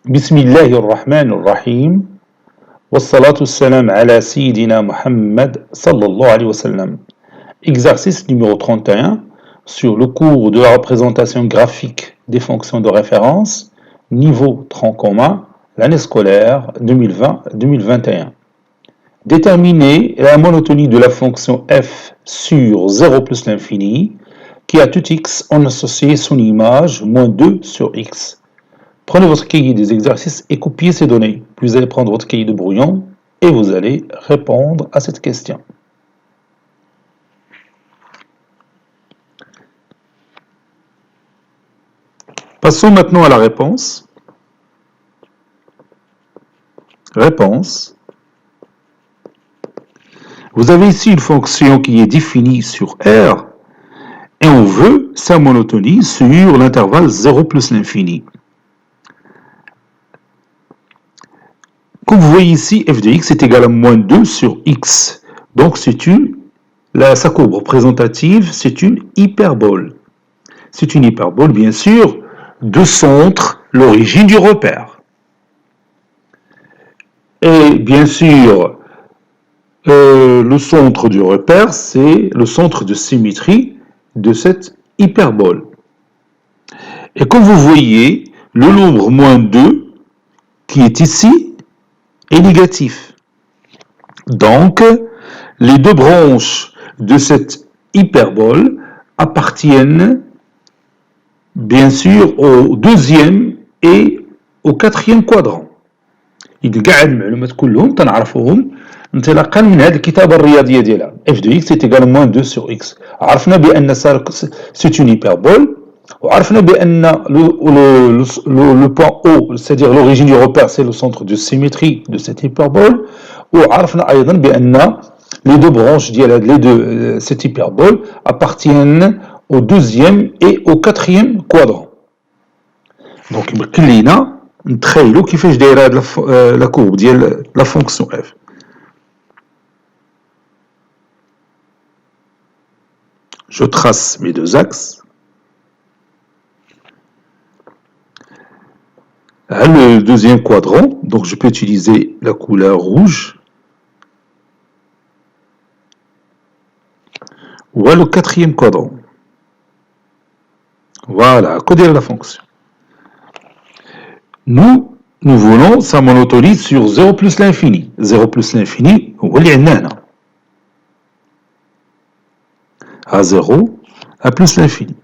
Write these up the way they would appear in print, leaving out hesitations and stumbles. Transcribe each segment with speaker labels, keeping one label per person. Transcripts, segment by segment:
Speaker 1: بسم الله الرحمن الرحيم والصلاة والسلام على سيدنا محمد صلى الله عليه وسلم. Exercice numéro 31 sur le cours de la représentation graphique des fonctions de référence, niveau tronc commun, l'année scolaire 2020-2021. Déterminer la monotonie de la fonction f sur 0 plus l'infini qui a tout x en associé son image moins 2 sur x. Prenez votre cahier des exercices et copiez ces données. Puis vous allez prendre votre cahier de brouillon et vous allez répondre à cette question. Passons maintenant à la réponse. Réponse. Vous avez ici une fonction qui est définie sur R et on veut sa monotonie sur l'intervalle 0 plus l'infini. Comme vous voyez ici, f de x est égal à moins 2 sur x. Donc sa courbe représentative, c'est une hyperbole. C'est une hyperbole, bien sûr, de centre, l'origine du repère. Et bien sûr, le centre du repère, c'est le centre de symétrie de cette hyperbole. Et comme vous voyez, le nombre moins 2, qui est ici, est négatif. Donc, les deux branches de cette hyperbole appartiennent bien sûr au deuxième et au quatrième quadrant. إذا كاع المعلومات كلهم تنعرفوهم انطلاقا من هذه الكتابة الرياضية ديالها f de x est égal à moins 2 sur x. عرفنا بأن c'est une hyperbole وعرفنا بأن le point O, c'est-à-dire l'origine du repère, c'est le centre de symétrie de cette hyperbole. وعرفنا أيضا بأن les deux branches de cette hyperbole appartiennent au deuxième et au quatrième quadrant. Donc يمكن لينا نتخيلوا كيفاش دايره هاد la courbe ديال la fonction f. Je trace mes deux axes. Le deuxième quadrant, donc je peux utiliser la couleur rouge. Ou le quatrième quadrant. Voilà, à côté de la fonction. Nous voulons sa monotonie sur 0 plus l'infini. 0 plus l'infini, هو اللي عندنا هنا. À 0, à plus l'infini.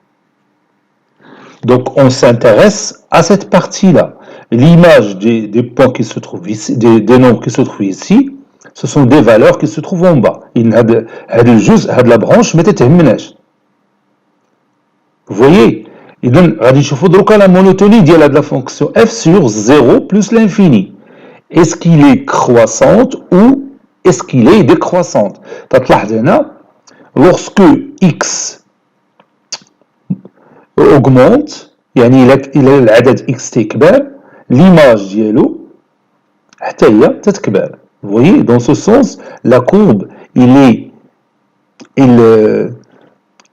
Speaker 1: Donc on s'intéresse à cette partie-là. L'image des points qui se trouvent ici, des nombres qui se trouvent ici, ce sont des valeurs qui se trouvent en bas. La branche, vous voyez, la monotonie de la fonction f sur 0 plus l'infini. Est-ce qu'il est croissante ou est-ce qu'il est décroissante? Lorsque x augmente, يعني إلى العدد x تكبر, l'image ديالو حتى هي تتكبر. Vous voyez, dans ce sens, la courbe, كي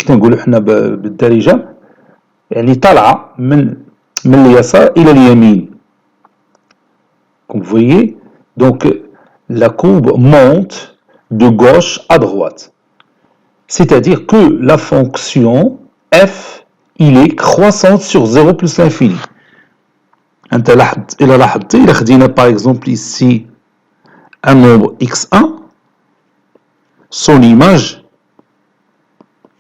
Speaker 1: نقولوا حنا بالدارجة, يعني طالعة من اليسار إلى اليمين. Comme vous voyez, donc la courbe monte de gauche à droite. C'est-à-dire que la fonction f il est croissante sur 0 plus l'infini. إلا خدينا par exemple ici un nombre x1, son image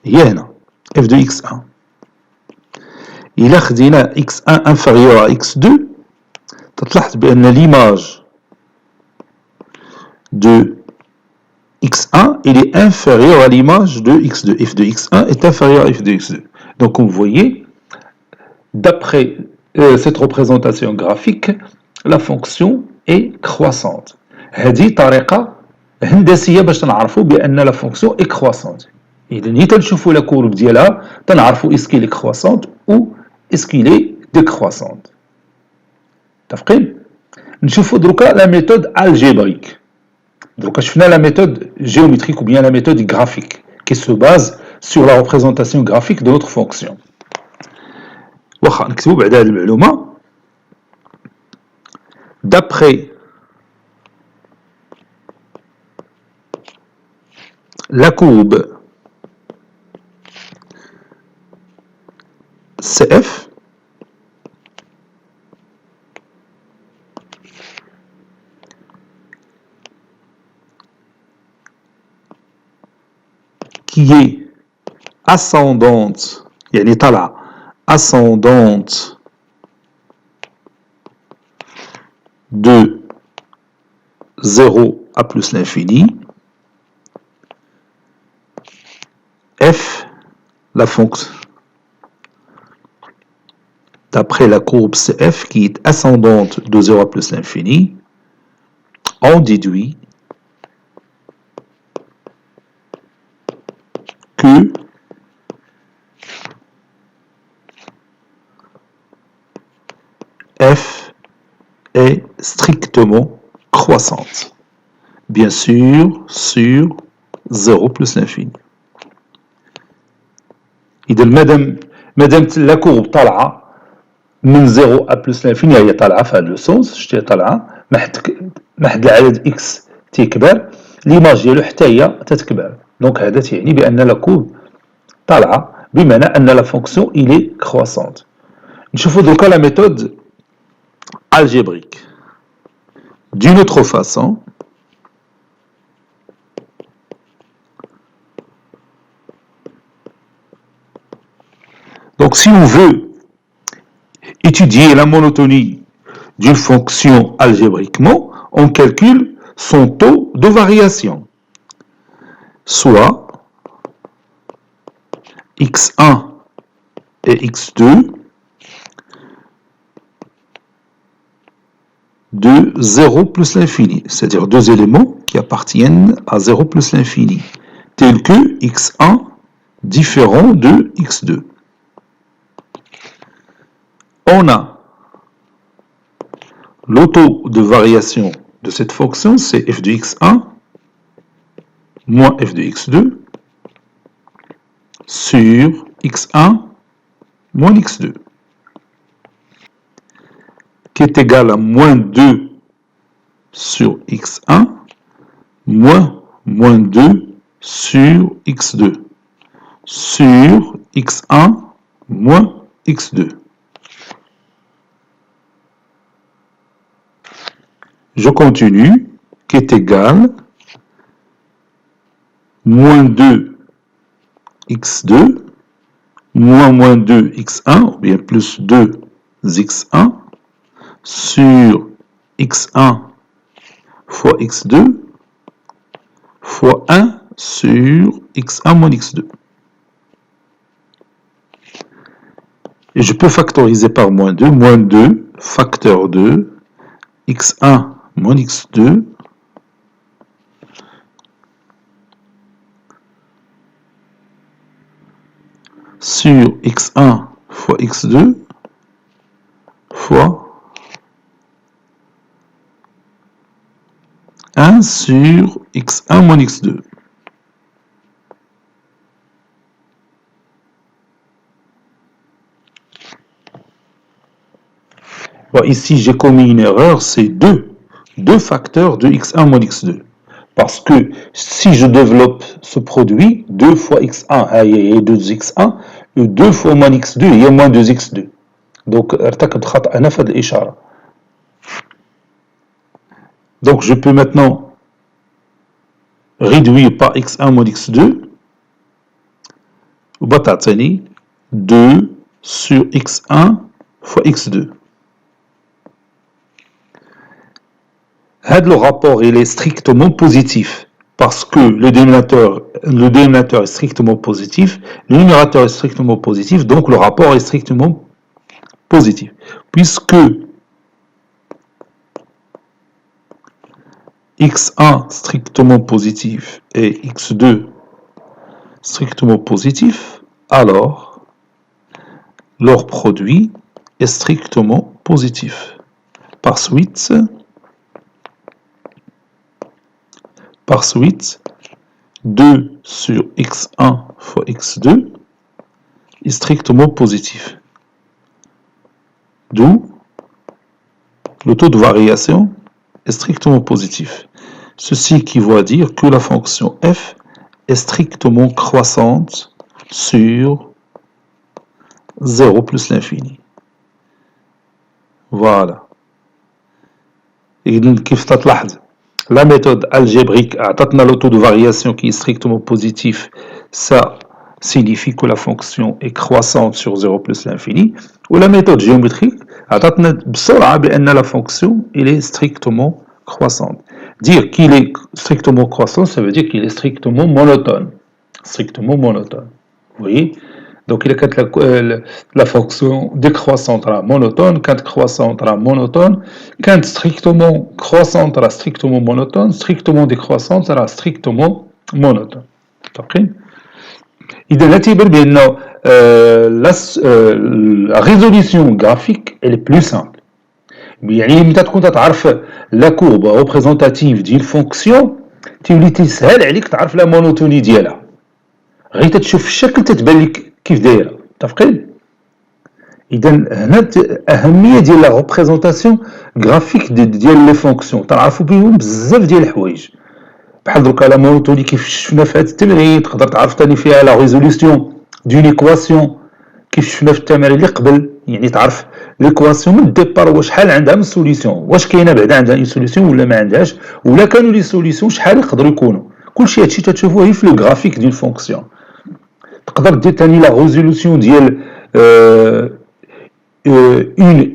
Speaker 1: هي هنا f de x1. إلا خدينا x1 inférieur à x2, تلاحظ بأن l'image de x1 il est inférieur à l'image de x2. f de x1 est inférieur à f de x2. Donc, comme vous voyez, d'après cette représentation graphique, la fonction est croissante. هذه طريقة هندسية باش نعرفوا بأن la fonction est croissante. إذا نيت نشوفوا la courbe ديالها تنعرفوا est-ce qu'il est croissante ou est-ce qu'il est décroissante. متفقين؟ نشوفوا دروكا la méthode algébrique. دروكا شفنا la méthode géométrique ou bien la méthode graphique qui se base sur la représentation graphique de notre fonction. واخا نكتبوا بعد هذه المعلومه d'après la courbe CF, qui est ascendante, يعني طالعة ascendante de 0 à plus l'infini, f, la fonction, d'après la courbe CF qui est ascendante de 0 à plus l'infini, on déduit que f est strictement croissante, bien sûr sur 0 plus l'infini. إذا مادام la courbe طالعة من 0 à plus l'infini هي طالعة في هذا لو سونس، شتي طالعة ما حد العدد x تيكبر، ليماج ديالو حتى هي تتكبر. دونك هذا تعني بأن لا كورب طالعة، بمعنى أن لا فونكسيون il est croissante. نشوفوا دوكا لا méthode algébrique. D'une autre façon, donc si on veut étudier la monotonie d'une fonction algébriquement, on calcule son taux de variation, soit x1 et x2 de 0 plus l'infini, c'est-à-dire deux éléments qui appartiennent à 0 plus l'infini, tels que x1 différent de x2. On a le taux de variation de cette fonction, c'est f de x1 moins f de x2 sur x1 moins x2, qui est égal à moins 2 sur x1 moins 2 sur x2 sur x1 moins x2. Je continue, qui est égal moins 2 x2 moins 2 x1, ou bien plus 2 x1 sur x1 fois x2 fois 1 sur x1 moins x2. Et je peux factoriser par moins 2 facteur 2, x1 moins x2 sur x1 fois x2 fois 1 sur x1 moins x2. Bon, ici, j'ai commis une erreur, c'est 2 facteurs de x1 moins x2. Parce que si je développe ce produit, 2 fois x1 et 2x1, et 2 fois moins x2 et moins 2x2. Donc, donc, je peux maintenant réduire par x1 moins x2, 2 sur x1 fois x2. Le rapport il est strictement positif parce que le dénominateur est strictement positif, le numérateur est strictement positif, donc le rapport est strictement positif. Puisque x1 strictement positif et x2 strictement positif, alors leur produit est strictement positif. Par suite, 2 sur x1 fois x2 est strictement positif. D'où le taux de variation est strictement positif. Ceci équivaut à dire que la fonction f est strictement croissante sur 0 plus l'infini. Voilà. Et كيف تلاحظ la méthode algébrique a le taux de variation qui est strictement positif, ça signifie que la fonction est croissante sur 0 plus l'infini, ou la méthode géométrique a la fonction est strictement croissante. Dire qu'il est strictement croissant, ça veut dire qu'il est strictement monotone. Strictement monotone. Vous voyez? Donc, il y a la fonction décroissante à monotone, quand croissante à monotone, quand strictement croissante à strictement monotone, strictement décroissante à strictement monotone. Ok? إذا نعتبر بأن la résolution graphique elle est plus simple. يعني متى تكون تعرف لا كورب représentative ديال الفونكسيون تولي تسهل عليك تعرف لا مونوتوني ديالها. غير تشوف الشكل تتبان لك كيف دايره. متفقين؟ إذا هنا أهمية ديال لا ريبريزونطاسيون غرافيك ديال لي فونكسيون تعرفوا بهم بزاف ديال الحوايج. بحال دروكا لا مونوتوني كيف شفنا في هذا التمرين تقدر تعرف ثاني فيها لا ريزوليسيون دون ايكواسيون كيف شفنا في التمارين اللي قبل يعني تعرف ليكواسيون من الديبار واش شحال عندها من سوليسيون واش كاينه بعدا عندها اون سوليسيون ولا ما عندهاش ولا كانوا لي سوليسيون شحال يقدروا يكونوا كلشي هادشي تتشوفوه في لو غرافيك ديال الفونكسيون تقدر دير ثاني لا ريزوليسيون ديال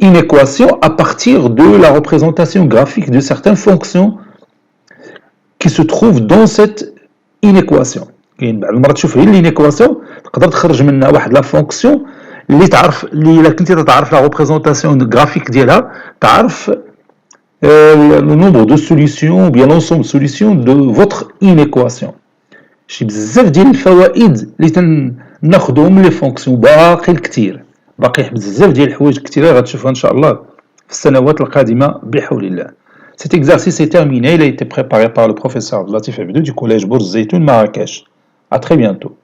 Speaker 1: une équation à partir de la représentation graphique de certaines fonctions qui se trouve dans cette inéquation. كاين بعض المرات تشوف غير لينيكواسيون تقدر تخرج منها واحد لا فونكسيون اللي تعرف اللي الا كنتي تعرف لا ريبريزونطاسيون غرافيك ديالها تعرف لو نومبر دو سوليسيون بيان لونسومبل سوليسيون دو فوتر inéquation. شي بزاف ديال الفوائد اللي تناخذهم من لي فونكسيون باقي الكثير باقي بزاف ديال الحوايج كثيره غتشوفها ان شاء الله في السنوات القادمه بحول الله. Cet exercice est terminé, il a été préparé par le professeur Latif Abidou du collège Bourz Zeytoun Marrakech. À très bientôt.